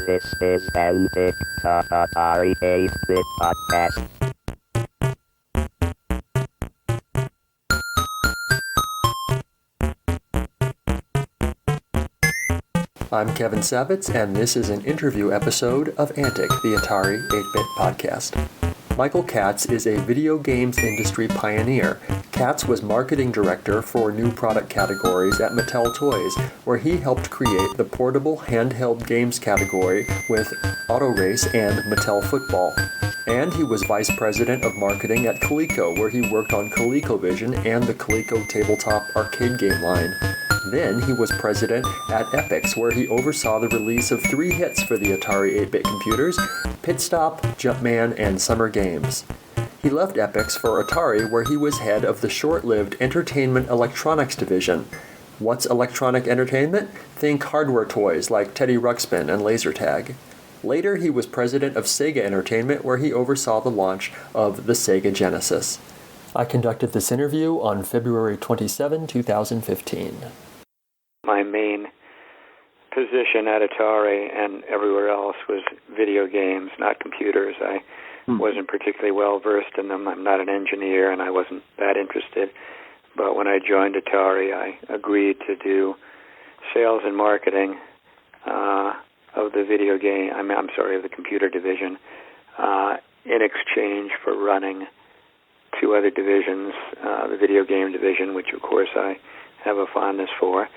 This is the Atari 8-Bit Podcast. I'm Kevin Savitz, and this is an interview episode of Antic, the Atari 8-Bit Podcast. Michael Katz is a video games industry pioneer. Katz was marketing director for new product categories at Mattel Toys, where he helped create the portable handheld games category with Auto Race and Mattel Football. And he was vice president of marketing at Coleco, where he worked on ColecoVision and the Coleco tabletop arcade game line. Then he was president at Epyx, where he oversaw the release of 3 hits for the Atari 8-bit computers, Pitstop, Jumpman, and Summer Games. He left Epyx for Atari, where he was head of the short-lived Entertainment Electronics division. What's electronic entertainment? Think hardware toys like Teddy Ruxpin and laser tag. Later, he was president of Sega Entertainment, where he oversaw the launch of the Sega Genesis. I conducted this interview on February 27, 2015. My main position at Atari and everywhere else was video games, not computers. I wasn't particularly well versed in them. I'm not an engineer, and I wasn't that interested. But when I joined Atari, I agreed to do sales and marketing of the of the computer division, in exchange for running 2 other divisions, the video game division, which of course I have a fondness for,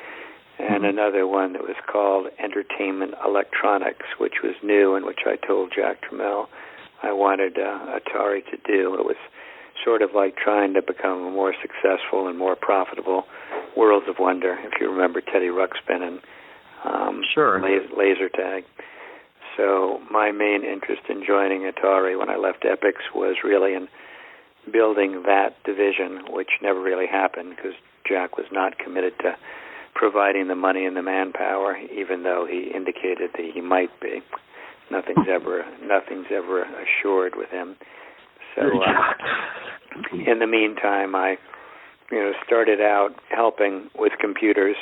and another one that was called Entertainment Electronics, which was new and which I told Jack Trammell I wanted Atari to do. It was sort of like trying to become a more successful and more profitable Worlds of Wonder, if you remember Teddy Ruxpin and laser tag. So my main interest in joining Atari when I left Epyx was really in building that division, which never really happened because Jack was not committed to providing the money and the manpower, even though he indicated that he might be. Nothing's ever assured with him. So in the meantime, I started out helping with computers,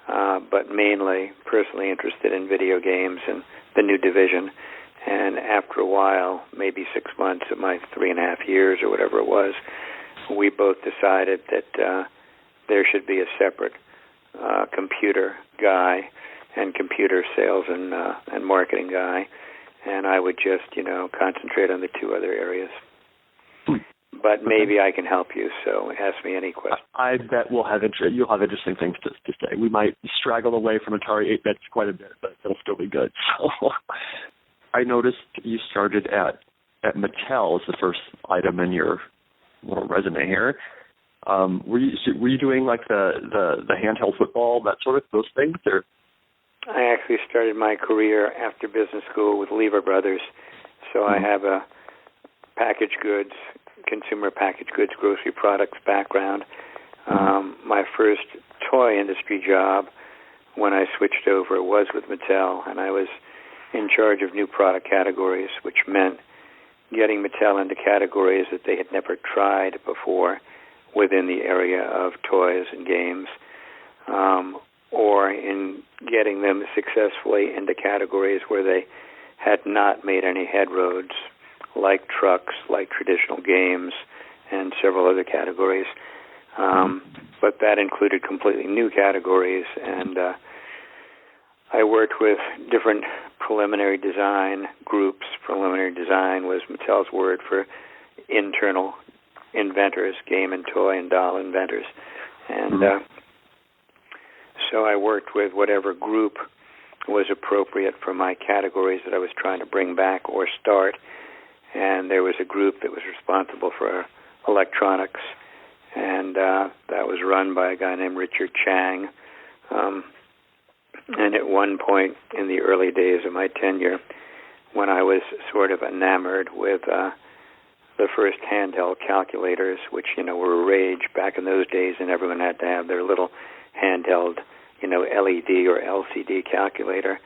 but mainly personally interested in video games and the new division. And after a while, maybe 6 months of my 3.5 years or whatever it was, we both decided that there should be a separate computer guy and computer sales and marketing guy, and I would just concentrate on the 2 other areas. But maybe I can help you, so ask me any question. I bet you'll have interesting things to say. We might straggle away from Atari 8-bits quite a bit, but it'll still be good. So I noticed you started at Mattel as the first item in your little resume here. Were you doing like the handheld football, that sort of those things? Or? I actually started my career after business school with Lever Brothers, so I have a consumer packaged goods, grocery products background. My first toy industry job when I switched over was with Mattel, and I was in charge of new product categories, which meant getting Mattel into categories that they had never tried before within the area of toys and games, or in getting them successfully into categories where they had not made any headroads, like trucks, like traditional games, and several other categories. But that included completely new categories, and I worked with different preliminary design groups. Preliminary design was Mattel's word for internal inventors, game and toy and doll inventors. And so I worked with whatever group was appropriate for my categories that I was trying to bring back or start. And there was a group that was responsible for electronics, and that was run by a guy named Richard Chang. And at one point in the early days of my tenure, when I was sort of enamored with the first handheld calculators, which, were a rage back in those days, and everyone had to have their little handheld, LED or LCD calculator.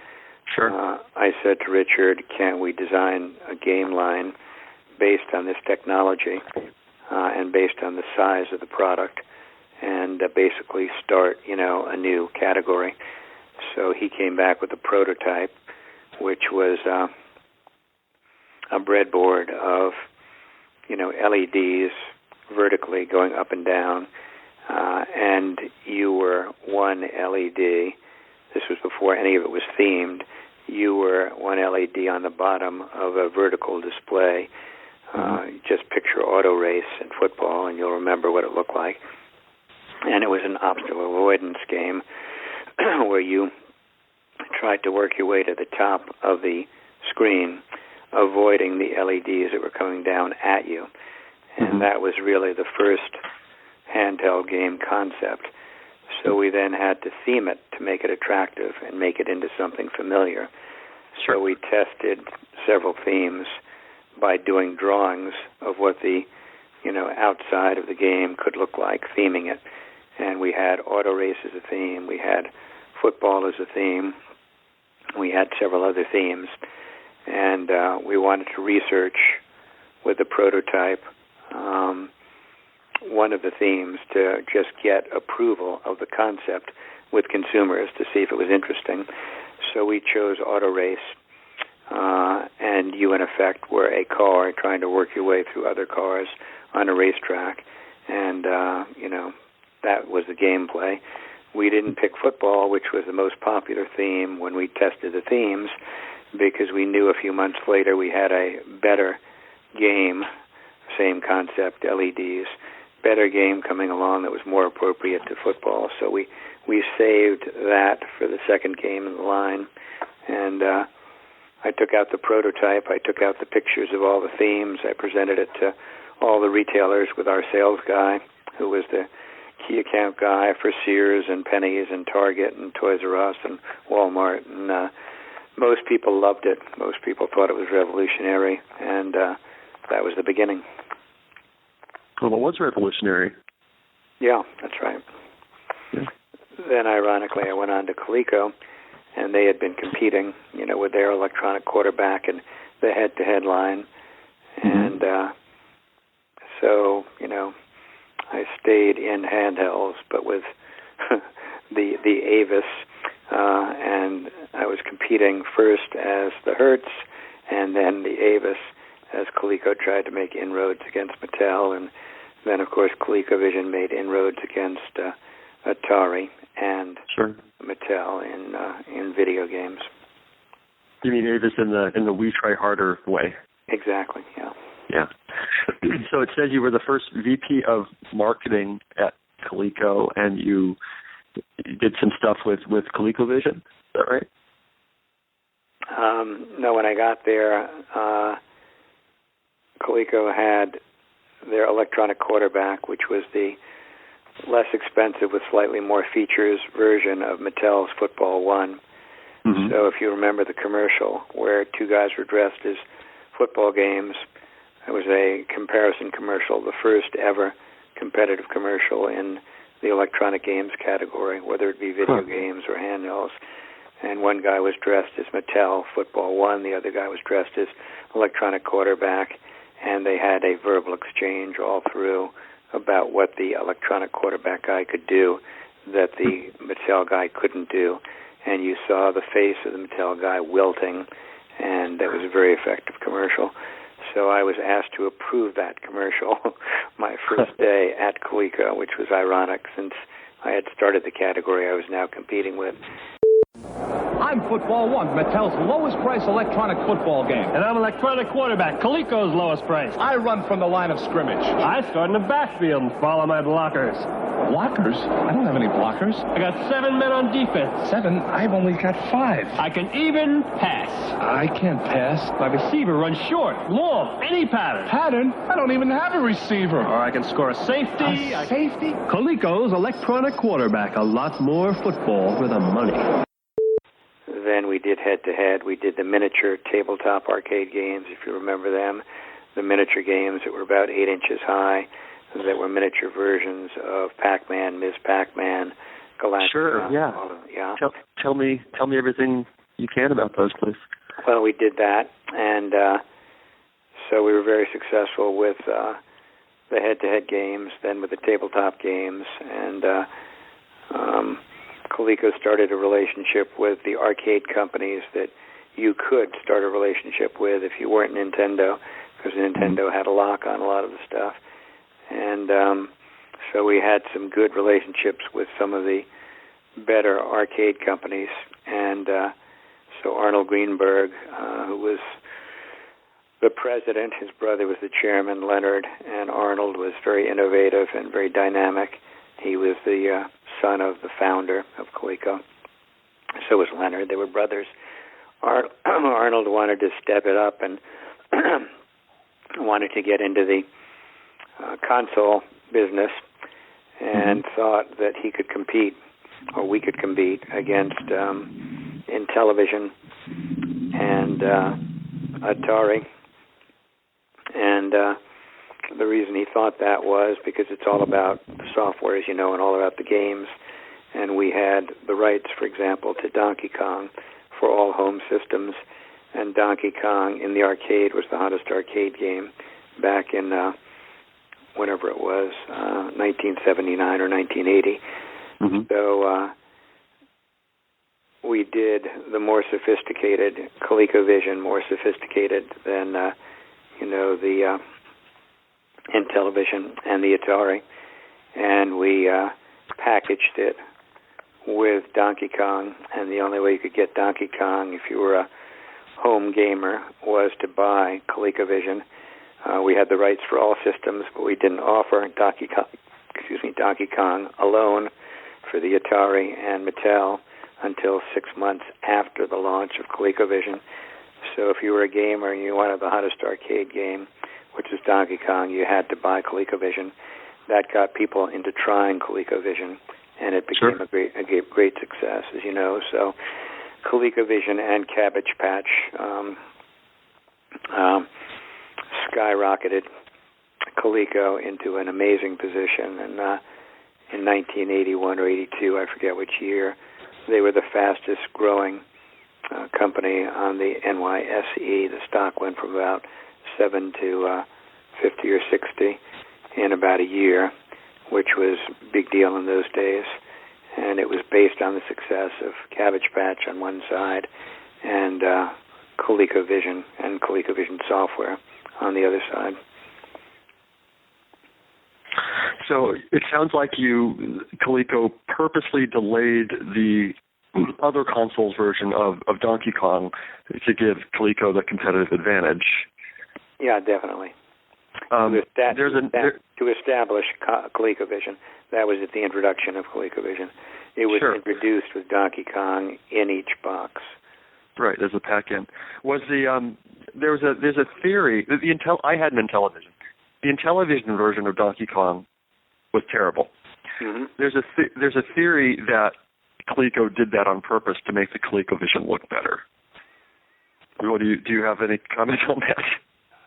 Sure. I said to Richard, can't we design a game line based on this technology and based on the size of the product and basically start, a new category. So he came back with a prototype, which was a breadboard of, LEDs vertically going up and down, and you were one LED. This was before any of it was themed. You were one LED on the bottom of a vertical display. Just picture auto race in football, and you'll remember what it looked like. And it was an obstacle avoidance game where you tried to work your way to the top of the screen, avoiding the LEDs that were coming down at you. And that was really the first handheld game concept. So we then had to theme it to make it attractive and make it into something familiar. So we tested several themes by doing drawings of what the, outside of the game could look like, theming it. And we had auto race as a theme. We had football as a theme. We had several other themes. And we wanted to research with the prototype one of the themes to just get approval of the concept with consumers to see if it was interesting. So we chose auto race, and you, in effect, were a car trying to work your way through other cars on a racetrack. And, that was the gameplay. We didn't pick football, which was the most popular theme when we tested the themes, because we knew a few months later we had a better game, same concept, LEDs, better game coming along that was more appropriate to football. So we saved that for the second game in the line. And I took out the prototype. I took out the pictures of all the themes. I presented it to all the retailers with our sales guy, who was the key account guy for Sears and Penny's and Target and Toys R Us and Walmart. And most people loved it. Most people thought it was revolutionary. And that was the beginning. Well, it was revolutionary. Yeah, that's right. Yeah. Then, ironically, I went on to Coleco, and they had been competing, with their electronic quarterback and the head-to-head line. And so, I stayed in handhelds, but with the Avis, and I was competing first as the Hertz and then the Avis as Coleco tried to make inroads against Mattel, and then, of course, ColecoVision made inroads against Atari and Mattel in video games. You mean Avis in the we try harder way? Exactly. Yeah. Yeah. So it says you were the first VP of marketing at Coleco, and you did some stuff with ColecoVision. Is that right? No, when I got there, Coleco had their electronic quarterback, which was the less expensive with slightly more features version of Mattel's Football 1. So if you remember the commercial where two guys were dressed as football games, it was a comparison commercial, the first ever competitive commercial in the electronic games category, whether it be video games or handhelds. And one guy was dressed as Mattel Football 1, the other guy was dressed as electronic quarterback, and they had a verbal exchange all through about what the electronic quarterback guy could do that the Mattel guy couldn't do. And you saw the face of the Mattel guy wilting, and that was a very effective commercial. So I was asked to approve that commercial my first day at Coleco, which was ironic since I had started the category I was now competing with. I'm Football 1, Mattel's lowest price electronic football game. And I'm electronic quarterback, Coleco's lowest price. I run from the line of scrimmage. I start in the backfield and follow my blockers. Blockers? I don't have any blockers. I got 7 men on defense. 7? I've only got 5. I can even pass. I can't pass. My receiver runs short, long, any pattern. Pattern? I don't even have a receiver. Or I can score a safety. Safety? Coleco's electronic quarterback, a lot more football for the money. Then we did head-to-head. We did the miniature tabletop arcade games, if you remember them. The miniature games that were about 8 inches high, that were miniature versions of Pac-Man, Ms. Pac-Man, Galactica. Sure, yeah. Yeah. Tell me everything you can about those, please. Well, we did that, and so we were very successful with the head-to-head games, then with the tabletop games, and Coleco started a relationship with the arcade companies that you could start a relationship with if you weren't Nintendo, because Nintendo had a lock on a lot of the stuff. And so we had some good relationships with some of the better arcade companies. And so Arnold Greenberg, who was the president, his brother was the chairman, Leonard, and Arnold was very innovative and very dynamic. He was the son of the founder of Coleco. So was Leonard. They were brothers. Arnold wanted to step it up and wanted to get into the console business and thought that he could compete, or we could compete, against Intellivision and Atari. And the reason he thought that was because it's all about the software, as you know, and all about the games. And we had the rights, for example, to Donkey Kong for all home systems. And Donkey Kong in the arcade was the hottest arcade game back in whenever it was, 1979 or 1980. So we did the more sophisticated ColecoVision, more sophisticated than the Intellivision and the Atari, and we packaged it with Donkey Kong. And the only way you could get Donkey Kong if you were a home gamer was to buy ColecoVision. We had the rights for all systems, but we didn't offer Donkey Kong alone for the Atari and Mattel until 6 months after the launch of ColecoVision. So if you were a gamer and you wanted the hottest arcade game, which is Donkey Kong, you had to buy ColecoVision. That got people into trying ColecoVision, and it became a great success, as you know. So ColecoVision and Cabbage Patch skyrocketed Coleco into an amazing position. And in 1981 or 82, I forget which year, they were the fastest growing company on the NYSE. The stock went from about 7 to 50 or 60 in about a year, which was a big deal in those days. And it was based on the success of Cabbage Patch on one side and ColecoVision and ColecoVision software on the other side. So it sounds like Coleco purposely delayed the other consoles version of Donkey Kong to give Coleco the competitive advantage. Yeah, definitely. To establish ColecoVision. That was at the introduction of ColecoVision. It was introduced with Donkey Kong in each box. Right, as a pack-in. Was there's a theory that I had an Intellivision. The Intellivision version of Donkey Kong was terrible. Mm-hmm. There's a theory that Coleco did that on purpose to make the ColecoVision look better. Do you have any comment on that?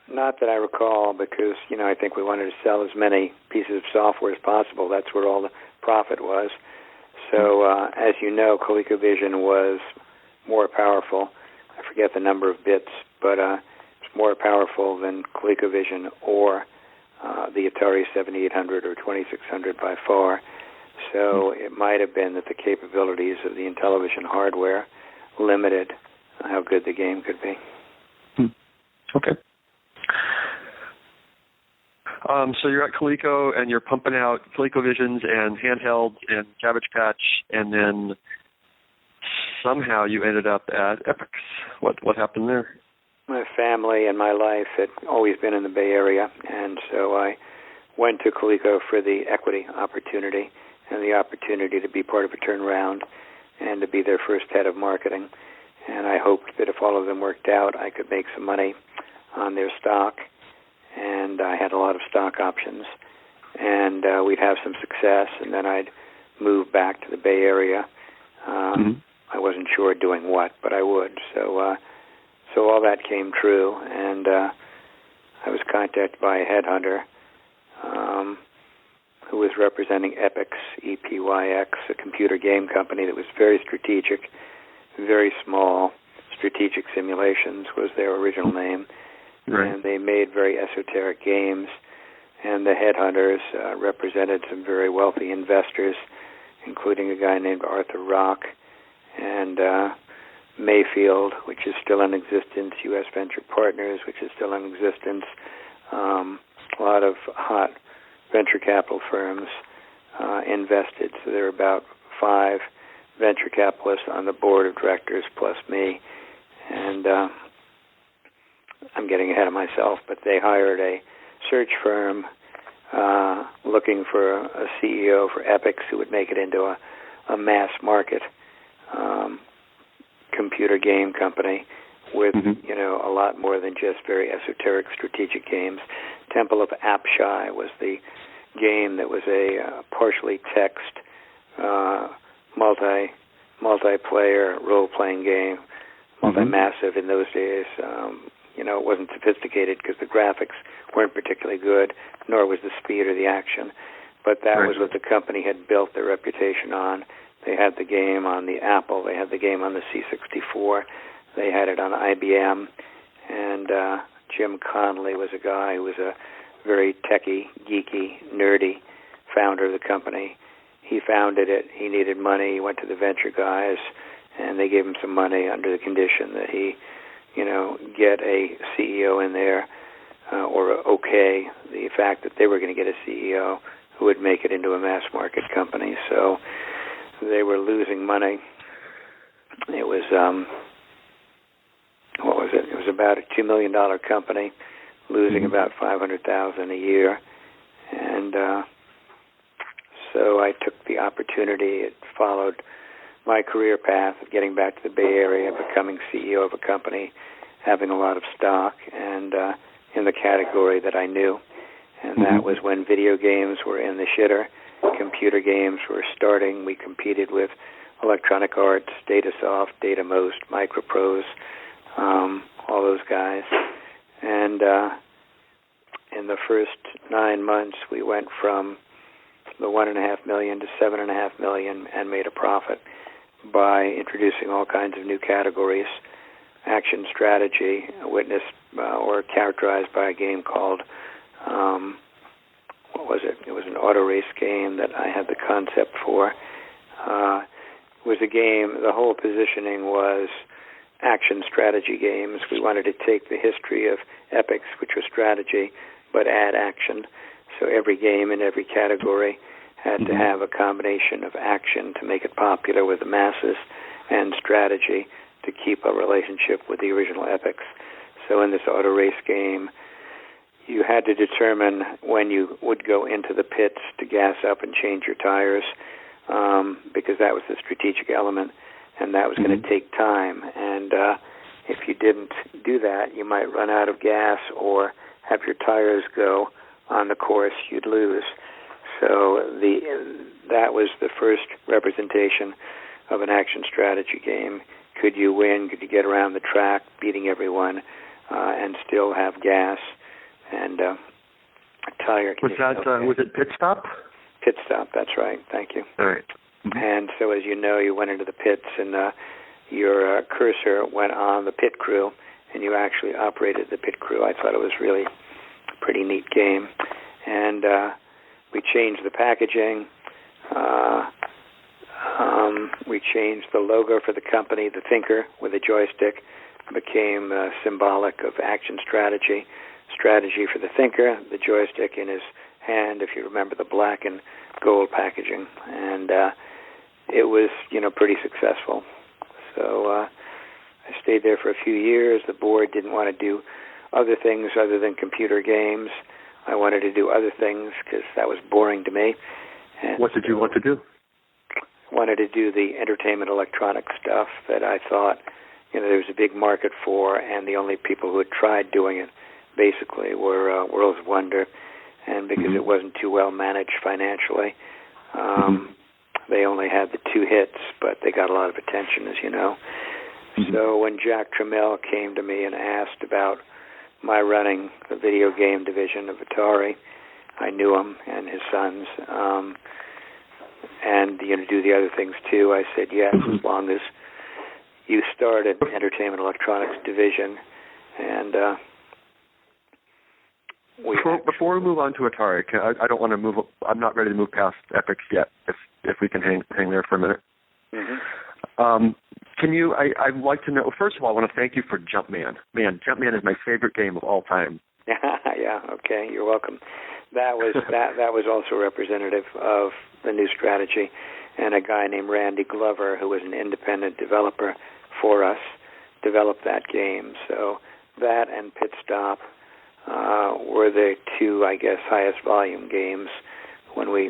Not that I recall, because I think we wanted to sell as many pieces of software as possible. That's where all the profit was. So, as you know, ColecoVision was more powerful. I forget the number of bits, but it's more powerful than ColecoVision or the Atari 7800 or 2600 by far. So it might have been that the capabilities of the Intellivision hardware limited how good the game could be. Okay. So you're at Coleco and you're pumping out ColecoVisions and handhelds and Cabbage Patch, and then somehow you ended up at Epyx. What happened there? My family and my life had always been in the Bay Area, and so I went to Coleco for the equity opportunity and the opportunity to be part of a turnaround and to be their first head of marketing. And I hoped that if all of them worked out, I could make some money on their stock. And I had a lot of stock options. And we'd have some success, and then I'd move back to the Bay Area. I wasn't sure doing what, but I would. So all that came true, and I was contacted by a headhunter who was representing Epyx, Epyx, a computer game company that was very strategic, very small. Strategic Simulations was their original name. Right. And they made very esoteric games. And the headhunters represented some very wealthy investors, including a guy named Arthur Rock. And Mayfield, which is still in existence, U.S. Venture Partners, which is still in existence, a lot of hot venture capital firms invested. So there are about 5 venture capitalists on the board of directors plus me. And I'm getting ahead of myself, but they hired a search firm looking for a CEO for Epyx who would make it into a mass market computer game company with a lot more than just very esoteric strategic games. Temple of Apshai was the game that was a partially text multiplayer role-playing game, multi-massive in those days. It wasn't sophisticated because the graphics weren't particularly good, nor was the speed or the action. But that was what the company had built their reputation on. They had the game on the Apple. They had the game on the C64. They had it on IBM. And Jim Connolly was a guy who was a very techy, geeky, nerdy founder of the company. He founded it. He needed money. He went to the venture guys, and they gave him some money under the condition that he, get a CEO in there or okay the fact that they were going to get a CEO who would make it into a mass market company. So they were losing money. It was, what was it? It was about a $2 million company, losing about $500,000 a year. And so I took the opportunity. It followed my career path of getting back to the Bay Area, becoming CEO of a company, having a lot of stock, and in the category that I knew. And that was when video games were in the shitter. Computer games were starting. We competed with Electronic Arts, Datasoft, Datamost, Microprose, all those guys. And in the first 9 months, we went from the $1.5 million to $7.5 million and made a profit by introducing all kinds of new categories. Action strategy, witnessed or characterized by a game called, what was it? It was an auto race game that I had the concept for. It was a game, the whole positioning was action strategy games. We wanted to take the history of Epyx, which was strategy, but add action. So every game in every category had to have a combination of action to make it popular with the masses and strategy to keep a relationship with the original Epyx. So in this auto race game, you had to determine when you would go into the pits to gas up and change your tires, because that was the strategic element, and that was going to take time. And if you didn't do that, you might run out of gas or have your tires go on the course, you'd lose. So that was the first representation of an action strategy game. Could you win? Could you get around the track, beating everyone, and still have gas and a tire? Was it Pitstop? Pitstop, that's right. Thank you. All right. And so, as you know, you went into the pits, and your cursor went on the pit crew, and you actually operated the pit crew. I thought it was really a pretty neat game. And we changed the packaging. We changed the logo for the company. The Thinker with a joystick became symbolic of action strategy. Strategy for the Thinker, the joystick in his hand, if you remember the black and gold packaging. And it was, pretty successful. So I stayed there for a few years. The board didn't want to do other things other than computer games. I wanted to do other things because that was boring to me. And what did you want to do? Wanted to do the entertainment electronic stuff that I thought, there was a big market for, and the only people who had tried doing it basically were Worlds of Wonder, and because it wasn't too well managed financially, they only had the 2 hits, but they got a lot of attention, as you know. So when Jack Trammell came to me and asked about my running the video game division of Atari, I knew him and his sons, and do the other things too. I said yes, as long as you start an entertainment electronics division. And before we move on to Atari, I don't want to move. I'm not ready to move past Epyx yet. If we can hang there for a minute. Can you? I'd like to know. First of all, I want to thank you for Jumpman. Man, Jumpman is my favorite game of all time. Yeah. Okay. You're welcome. That was also representative of the new strategy, and a guy named Randy Glover, who was an independent developer for us, developed that game. So that and Pitstop were the two, I guess, highest volume games when we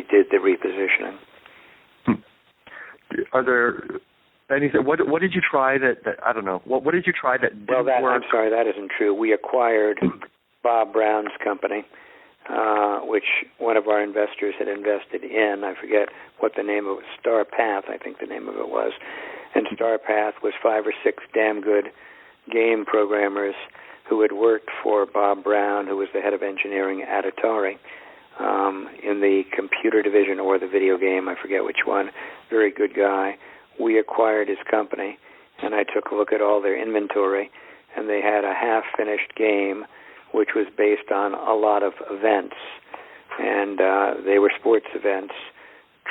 did the repositioning. Are there anything? What did you try that I don't know? What did you try that didn't work? I'm sorry, that isn't true. We acquired Bob Brown's company, which one of our investors had invested in. I forget what the name of it was. Star Path, I think the name of it was. And Star Path was 5 or 6 damn good game programmers who had worked for Bob Brown, who was the head of engineering at Atari, in the computer division or the video game, I forget which one. Very good guy. We acquired his company, and I took a look at all their inventory, and they had a half-finished game which was based on a lot of events, and they were sports events,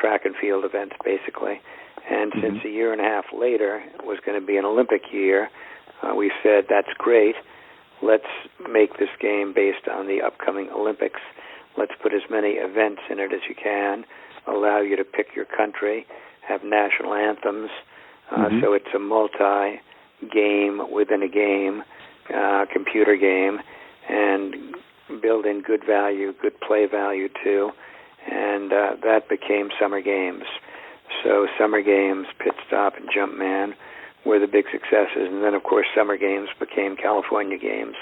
track and field events, basically. And since a year and a half later it was going to be an Olympic year, we said, that's great. Let's make this game based on the upcoming Olympics. Let's put as many events in it as you can, allow you to pick your country, have national anthems, so it's a multi-game within a game, computer game, and build in good value, good play value too, and that became Summer Games. So Summer Games, Pitstop, and Jumpman were the big successes, and then of course Summer Games became California Games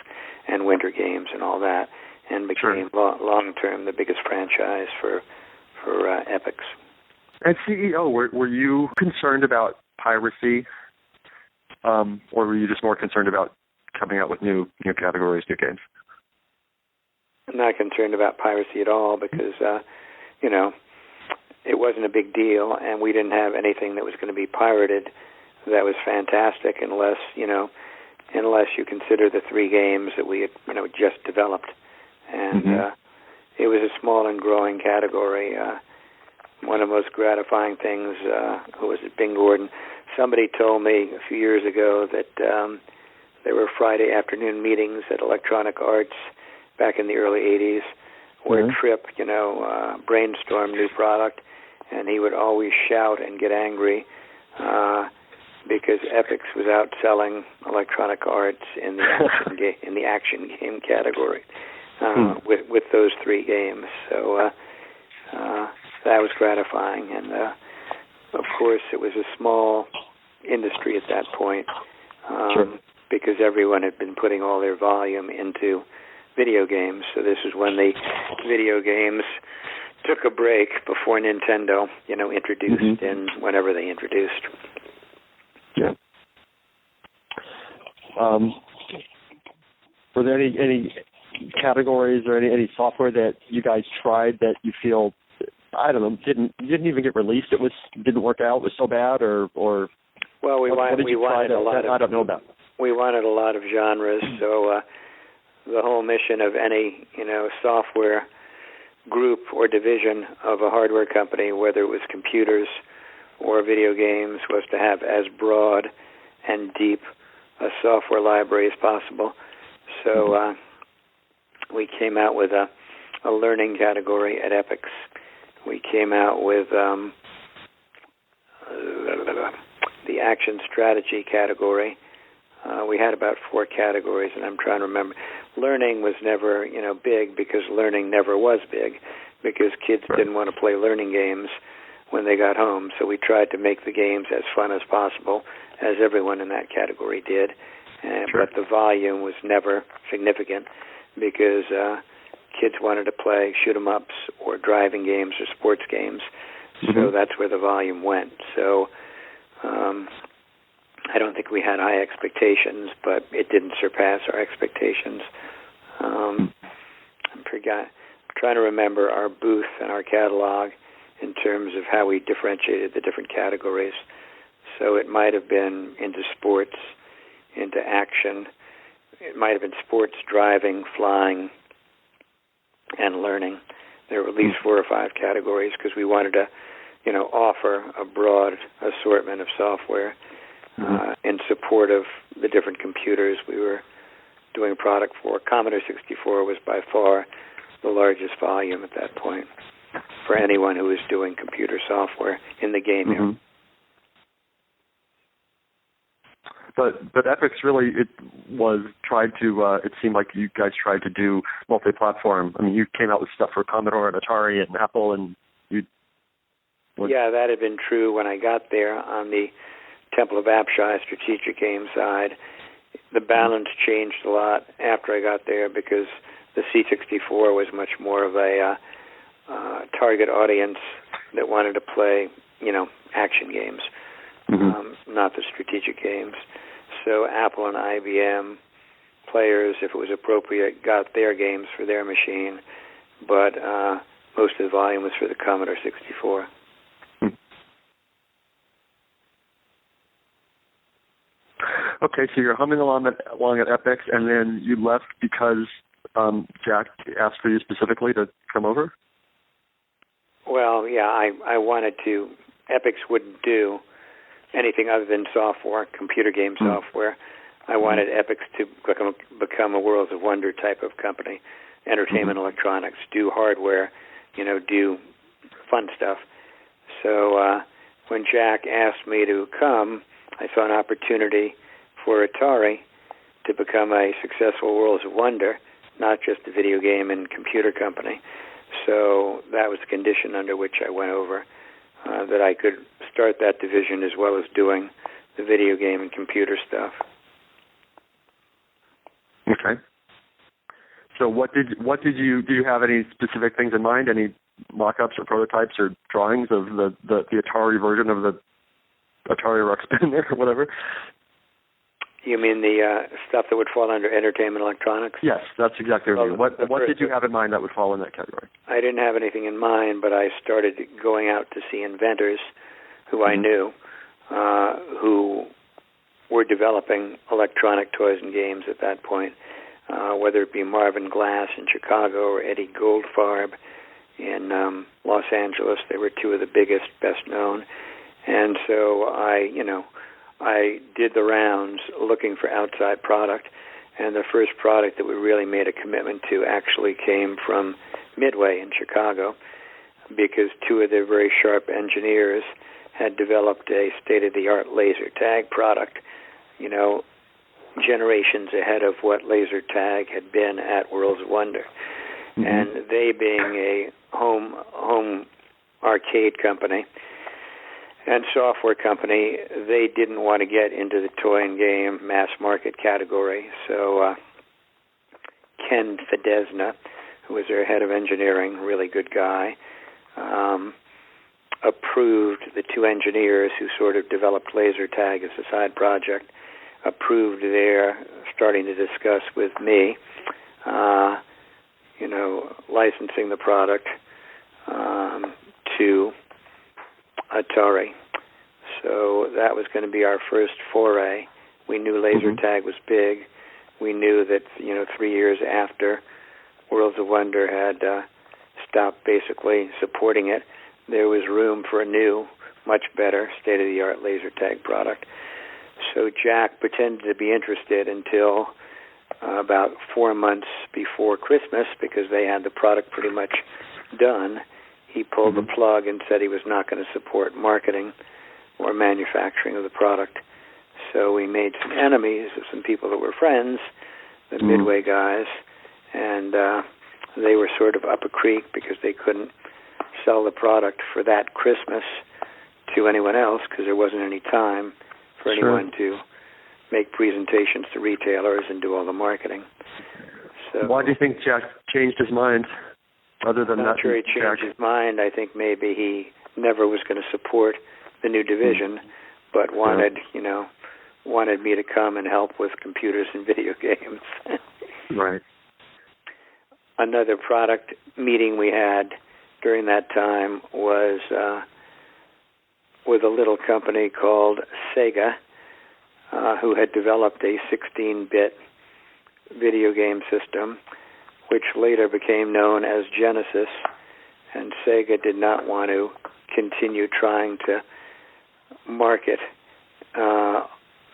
and Winter Games and all that, and became long-term the biggest franchise for Epyx. As CEO, were you concerned about piracy, or were you just more concerned about coming out with new categories, new games? I'm not concerned about piracy at all because, it wasn't a big deal, and we didn't have anything that was going to be pirated that was fantastic unless you consider the 3 games that we had, just developed. And it was a small and growing category. One of the most gratifying things, who was it, Bing Gordon? Somebody told me a few years ago that there were Friday afternoon meetings at Electronic Arts back in the early 80s where Tripp, brainstormed new product, and he would always shout and get angry because Epyx was outselling Electronic Arts in the action game category with those 3 games. So that was gratifying, and of course it was a small industry at that point because everyone had been putting all their volume into video games. So this is when the video games took a break before Nintendo, introduced in whenever they introduced. Yeah. Were there any categories or any software that you guys tried that you feel, I don't know, didn't even get released? Didn't work out. Was so bad, or well, we wanted a lot of, I don't know about. We wanted a lot of genres. So the whole mission of any software group or division of a hardware company, whether it was computers or video games, was to have as broad and deep a software library as possible. So we came out with a learning category at Epyx. We came out with the action strategy category. We had about 4 categories, and I'm trying to remember. Learning was never, big because learning never was big because kids didn't want to play learning games when they got home. So we tried to make the games as fun as possible, as everyone in that category did. But the volume was never significant because kids wanted to play shoot-'em-ups or driving games or sports games. So that's where the volume went. So I don't think we had high expectations, but it didn't surpass our expectations. I'm trying to remember our booth and our catalog in terms of how we differentiated the different categories. So it might have been into sports, into action. It might have been sports, driving, flying, and learning. There were at least 4 or 5 categories because we wanted to, offer a broad assortment of software. in support of the different computers we were doing a product for. Commodore 64 was by far the largest volume at that point for anyone who was doing computer software in the game era. But Epyx really, it seemed like you guys tried to do multi-platform. I mean, you came out with stuff for Commodore and Atari and Apple, and Yeah, that had been true when I got there on the Temple of Apshai strategic game side. The balance changed a lot after I got there because the C64 was much more of a target audience that wanted to play, action games, not the strategic games. So Apple and IBM players, if it was appropriate, got their games for their machine, but most of the volume was for the Commodore 64. Okay, so you're humming along at Epyx, and then you left because Jack asked for you specifically to come over? Well, yeah, I wanted to. Epyx wouldn't do anything other than software, computer game software. I wanted Epyx to become a Worlds of Wonder type of company, entertainment electronics, do hardware, do fun stuff. So when Jack asked me to come, I saw an opportunity for Atari to become a successful Worlds of Wonder, not just a video game and computer company. So that was the condition under which I went over, that I could start that division as well as doing the video game and computer stuff. Okay. So do you have any specific things in mind, any mock-ups or prototypes or drawings of the Atari version of the Atari Ruxpin or whatever? You mean the stuff that would fall under entertainment electronics? Yes, that's exactly right. What did you have in mind that would fall in that category? I didn't have anything in mind, but I started going out to see inventors who I knew, who were developing electronic toys and games at that point, whether it be Marvin Glass in Chicago or Eddie Goldfarb in Los Angeles. They were two of the biggest, best known. And so I did the rounds looking for outside product, and the first product that we really made a commitment to actually came from Midway in Chicago, because two of their very sharp engineers had developed a state-of-the-art laser tag product, generations ahead of what laser tag had been at Worlds of Wonder. And they, being a home arcade company and software company, they didn't want to get into the toy and game mass market category. So Ken Fedesna, who was their head of engineering, really good guy, approved the two engineers who sort of developed laser tag as a side project, approved their starting to discuss with me, licensing the product to Atari. So that was going to be our first foray. We knew laser tag was big. We knew that, 3 years after Worlds of Wonder had stopped basically supporting it, there was room for a new, much better, state-of-the-art laser tag product. So Jack pretended to be interested until about 4 months before Christmas, because they had the product pretty much done. He pulled the plug and said he was not going to support marketing or manufacturing of the product. So we made some enemies of some people that were friends, the Midway guys, and they were sort of up a creek because they couldn't sell the product for that Christmas to anyone else because there wasn't any time for anyone to make presentations to retailers and do all the marketing. So, why do you think Jack changed his mind? Other than I'm not sure he changed his mind. I think maybe he never was going to support the new division, but wanted me to come and help with computers and video games. Right. Another product meeting we had during that time was with a little company called Sega, who had developed a 16-bit video game system, which later became known as Genesis, and Sega did not want to continue trying to market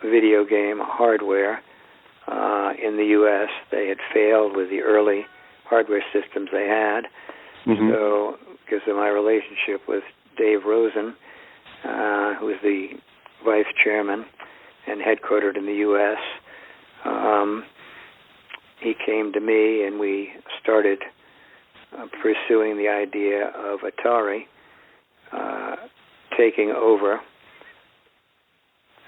video game hardware in the U.S. They had failed with the early hardware systems they had. Mm-hmm. So, because of my relationship with Dave Rosen, who is the vice chairman and headquartered in the U.S., he came to me and we started pursuing the idea of Atari taking over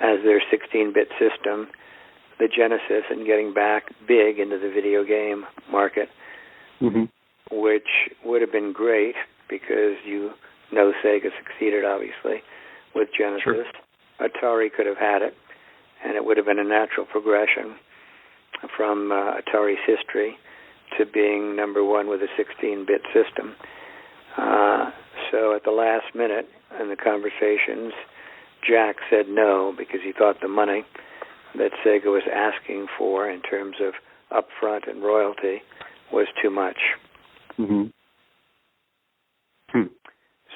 as their 16-bit system, the Genesis, and getting back big into the video game market, mm-hmm. which would have been great because Sega succeeded, obviously, with Genesis. Sure. Atari could have had it, and it would have been a natural progression from Atari's history to being number one with a 16-bit system. So at the last minute in the conversations, Jack said no because he thought the money that Sega was asking for in terms of upfront and royalty was too much. Mm-hmm. Hmm.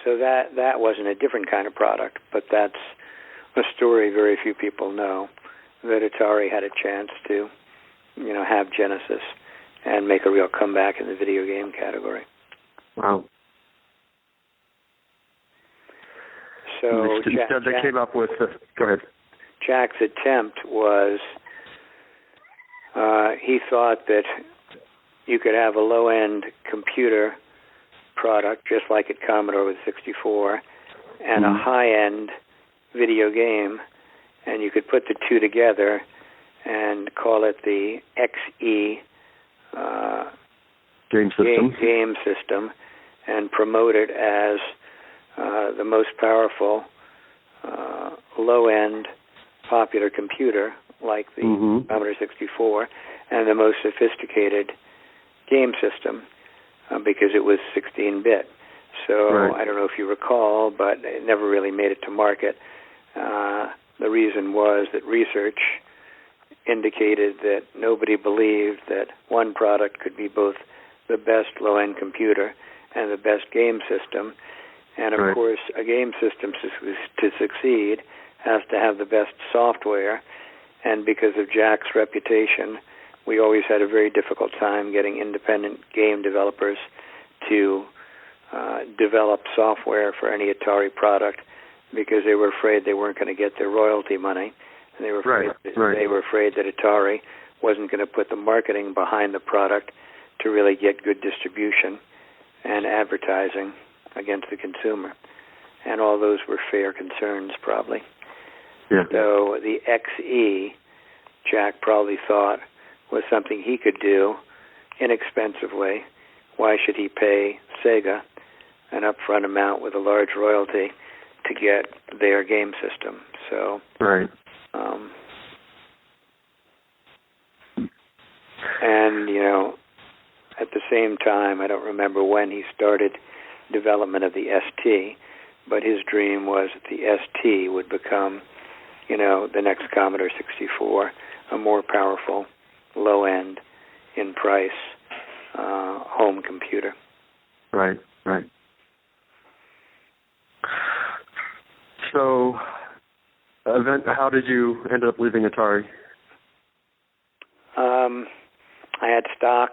So that wasn't a different kind of product, but that's a story very few people know, that Atari had a chance to, have Genesis and make a real comeback in the video game category. Wow. So instead they came up with go ahead. Jack's attempt was he thought that you could have a low-end computer product, just like at Commodore with 64, and a high-end video game, and you could put the two together and call it the XE game system and promote it as the most powerful low-end popular computer like the Commodore 64 and the most sophisticated game system because it was 16-bit. So right. I don't know if you recall, but it never really made it to market. The reason was that research indicated that nobody believed that one product could be both the best low-end computer and the best game system. And, of right. course, a game system to succeed has to have the best software. And because of Jack's reputation, we always had a very difficult time getting independent game developers to develop software for any Atari product because they were afraid they weren't going to get their royalty money. And they were afraid, They were afraid that Atari wasn't going to put the marketing behind the product to really get good distribution and advertising against the consumer. And all those were fair concerns, probably. Yeah. So the XE, Jack probably thought, was something he could do inexpensively. Why should he pay Sega an upfront amount with a large royalty to get their game system? So, right. And, at the same time, I don't remember when he started development of the ST, but his dream was that the ST would become, the next Commodore 64, a more powerful, low-end, in price, home computer. Right, right. So, how did you end up leaving Atari? I had stock.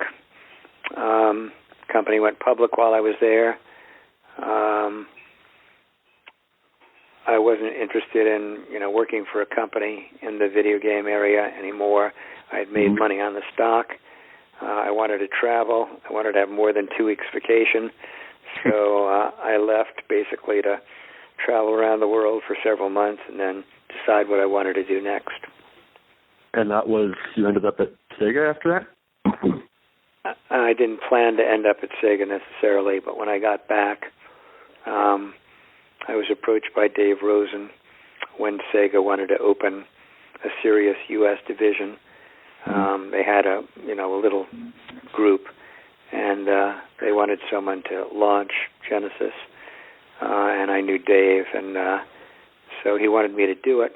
Company went public while I was there. I wasn't interested in, working for a company in the video game area anymore. I had made money on the stock. I wanted to travel. I wanted to have more than 2 weeks vacation. So I left basically to travel around the world for several months and then decide what I wanted to do next. And that was, you ended up at Sega after that? I didn't plan to end up at Sega necessarily, but when I got back, I was approached by Dave Rosen when Sega wanted to open a serious U.S. division. They had a little group, and they wanted someone to launch Genesis, and I knew Dave, and so he wanted me to do it.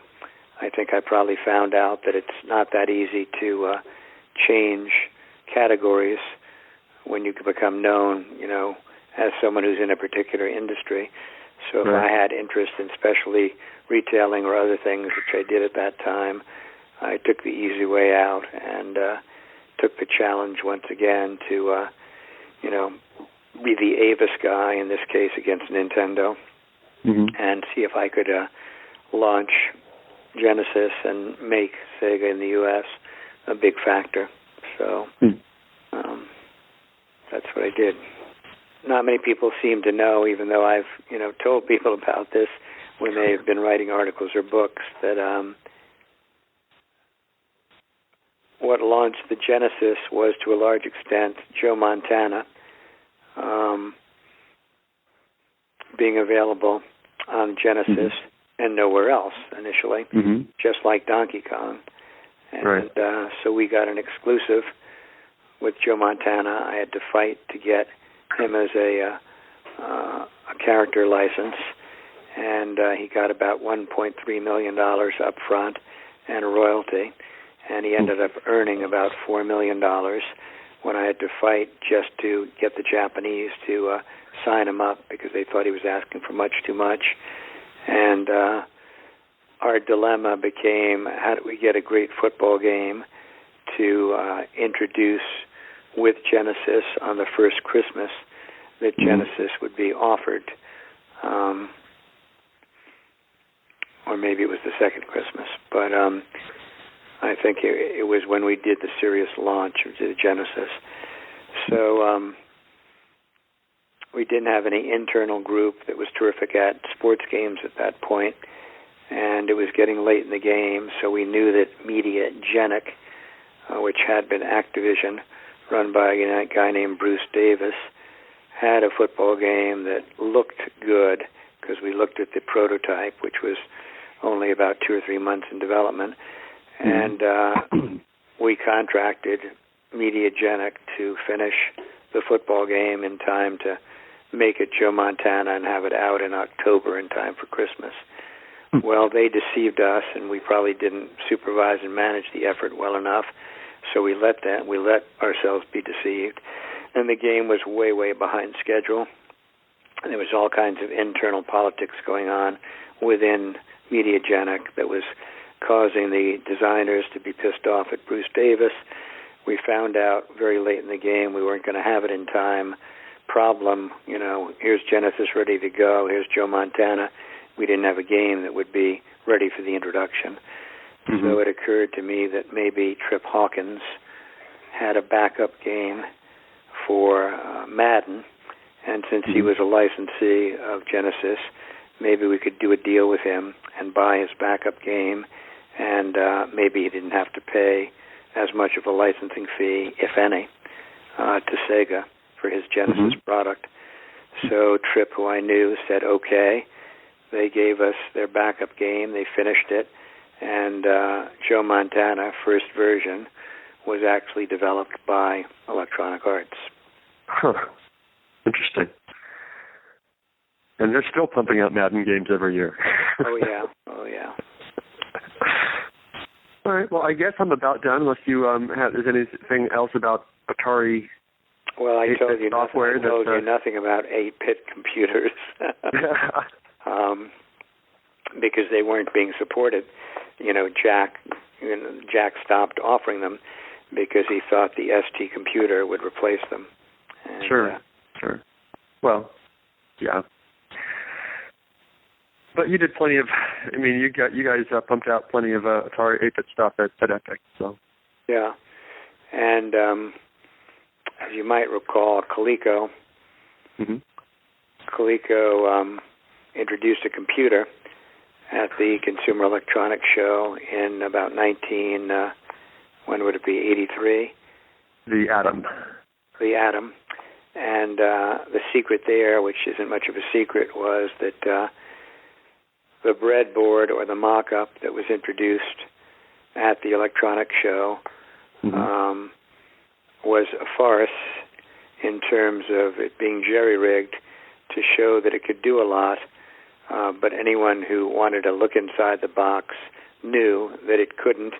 I think I probably found out that it's not that easy to change categories when you can become known, as someone who's in a particular industry. So if I had interest in specialty retailing or other things, which I did at that time, I took the easy way out and took the challenge once again to, be the Avis guy, in this case against Nintendo, and see if I could launch Genesis and make Sega in the U.S. a big factor. So that's what I did. Not many people seem to know, even though I've told people about this when they've been writing articles or books, that what launched the Genesis was, to a large extent, Joe Montana being available on Genesis and nowhere else initially, just like Donkey Kong. And so we got an exclusive with Joe Montana. I had to fight to get him as a character license, and he got about $1.3 million up front and a royalty, and he ended up earning about $4 million when I had to fight just to get the Japanese to sign him up because they thought he was asking for much too much. And our dilemma became, how do we get a great football game to introduce with Genesis on the first Christmas that Genesis would be offered, or maybe it was the second Christmas, but I think it was when we did the serious launch of the Genesis. So we didn't have any internal group that was terrific at sports games at that point, and it was getting late in the game, so we knew that Mediagenic, which had been Activision, run by a guy named Bruce Davis, had a football game that looked good because we looked at the prototype, which was only about 2 or 3 months in development, and we contracted Mediagenic to finish the football game in time to make it Joe Montana and have it out in October in time for Christmas. Well, they deceived us, and we probably didn't supervise and manage the effort well enough, so we let ourselves be deceived. And the game was way, way behind schedule. And there was all kinds of internal politics going on within Mediagenic that was causing the designers to be pissed off at Bruce Davis. We found out very late in the game we weren't going to have it in time. Problem, here's Genesis ready to go. Here's Joe Montana. We didn't have a game that would be ready for the introduction. So it occurred to me that maybe Trip Hawkins had a backup game for Madden, and since he was a licensee of Genesis, maybe we could do a deal with him and buy his backup game, and maybe he didn't have to pay as much of a licensing fee, if any, to Sega for his Genesis product. So Trip, who I knew, said okay. They gave us their backup game. They finished it. And Joe Montana, first version, was actually developed by Electronic Arts. Interesting. And they're still pumping out Madden games every year. Oh, yeah. All right. Well, I guess I'm about done, unless you there's anything else about Atari. Well, I told you software. Nothing about 8-bit computers. Because they weren't being supported. Jack stopped offering them because he thought the ST computer would replace them. And, sure. Well, yeah. But you did plenty of. You guys pumped out plenty of Atari 8-bit stuff at Epyx. So. Yeah, and as you might recall, Coleco. Coleco introduced a computer at the Consumer Electronics Show in about 83? The Atom. And the secret there, which isn't much of a secret, was that the breadboard or the mock-up that was introduced at the Electronics Show was a farce in terms of it being jerry-rigged to show that it could do a lot, but anyone who wanted to look inside the box knew that it couldn't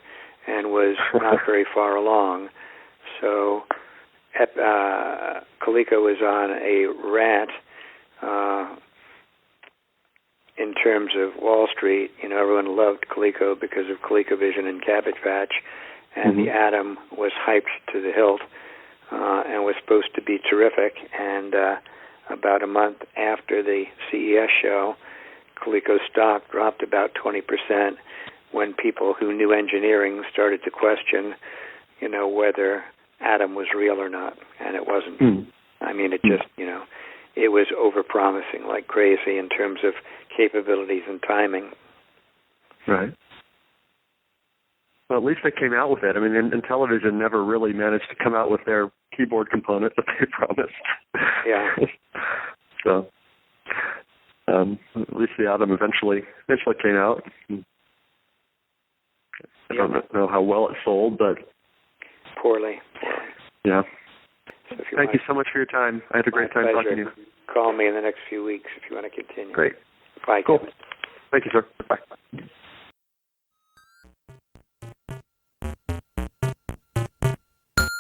and was not very far along. So Coleco was on a rant in terms of Wall Street, everyone loved Coleco because of ColecoVision and Cabbage Patch, and the Atom was hyped to the hilt and was supposed to be terrific. And about a month after the CES show, Coleco stock dropped about 20% when people who knew engineering started to question, whether Atom was real or not, and it wasn't. I mean, it just, it was over-promising like crazy in terms of capabilities and timing. Right. Well, at least they came out with it. I mean, and Television never really managed to come out with their keyboard component that they promised. Yeah. So, at least the Atom eventually came out. I don't know how well it sold, but poorly. Yeah. So Thank you so much for your time. I had a great time talking to you. Call me in the next few weeks if you want to continue. Great. Bye. Cool. Kevin. Thank you, sir. Bye.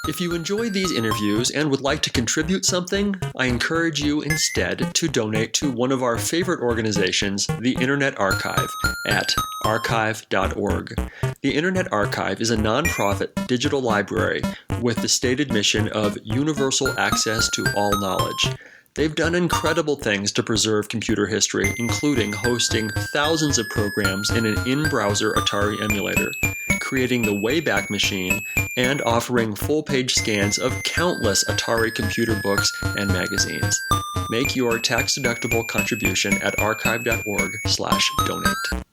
If you enjoy these interviews and would like to contribute something, I encourage you instead to donate to one of our favorite organizations, the Internet Archive, at archive.org. The Internet Archive is a nonprofit digital library with the stated mission of universal access to all knowledge. They've done incredible things to preserve computer history, including hosting thousands of programs in an in-browser Atari emulator, creating the Wayback Machine, and offering full-page scans of countless Atari computer books and magazines. Make your tax-deductible contribution at archive.org/donate.